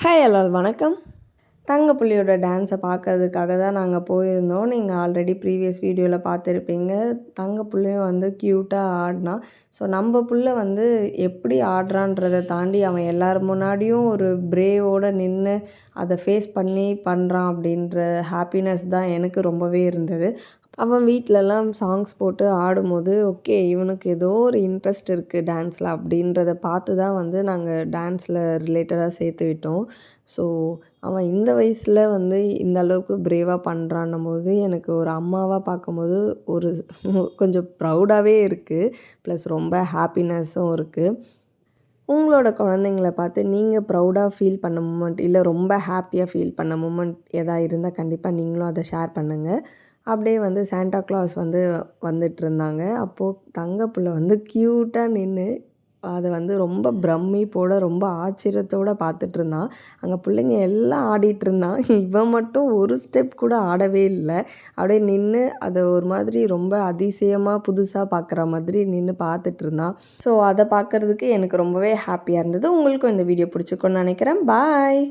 Hi எல்லால் வணக்கம். தங்கப்புள்ளியோட டான்ஸை பார்க்கறதுக்காக தான் நாங்கள் போயிருந்தோம். நீங்கள் ஆல்ரெடி ப்ரீவியஸ் வீடியோவில் பார்த்துருப்பீங்க. தங்கப்புள்ளையும் வந்து க்யூட்டாக ஆடினா. ஸோ நம்ம புள்ள வந்து எப்படி ஆடுறான்றதை தாண்டி அவன் எல்லோரும் முன்னாடியும் ஒரு பிரேவோடு நின்று அதை ஃபேஸ் பண்ணி பண்ணுறான் அப்படின்ற ஹாப்பினஸ் தான் எனக்கு ரொம்பவே இருந்தது. அவன் வீட்டிலலாம் சாங்ஸ் போட்டு ஆடும்போது ஓகே இவனுக்கு ஏதோ ஒரு இன்ட்ரெஸ்ட் இருக்குது டான்ஸில் அப்படின்றத பார்த்து தான் வந்து நாங்கள் டான்ஸில் ரிலேட்டடாக சேர்த்து விட்டோம். ஸோ அவன் இந்த வயசில் வந்து இந்த அளவுக்கு பிரேவாக பண்ணுறான்னும் போது எனக்கு ஒரு அம்மாவாக பார்க்கும்போது ஒரு கொஞ்சம் ப்ரௌடாகவே இருக்குது. ப்ளஸ் ரொம்ப ஹாப்பினஸ்ஸும் இருக்குது. உங்களோட குழந்தைங்கள பார்த்து நீங்கள் ப்ரௌடாக ஃபீல் பண்ண மூமெண்ட் இல்லை ரொம்ப ஹாப்பியாக ஃபீல் பண்ண மூமெண்ட் எதாவது இருந்தால் கண்டிப்பாக நீங்களும் அதை ஷேர் பண்ணுங்கள். அப்படியே வந்து சாண்டா கிளாஸ் வந்து வந்துட்டுருந்தாங்க. அப்போது தங்கப்புள்ள வந்து க்யூட்டாக நின்று அதை வந்து ரொம்ப பிரமிப்போட ரொம்ப ஆச்சரியத்தோடு பார்த்துட்ருந்தான். அங்கே பிள்ளைங்க எல்லாம் ஆடிட்டுருந்தான். இவன் மட்டும் ஒரு ஸ்டெப் கூட ஆடவே இல்லை. அப்படியே நின்று அதை ஒரு மாதிரி ரொம்ப அதிசயமாக புதுசாக பார்க்குற மாதிரி நின்று பார்த்துட்ருந்தான். ஸோ அதை பார்க்குறதுக்கு எனக்கு ரொம்பவே ஹாப்பியாக இருந்தது. உங்களுக்கும் இந்த வீடியோ பிடிச்சிருக்குன்னு நினைக்கிறேன். பாய்.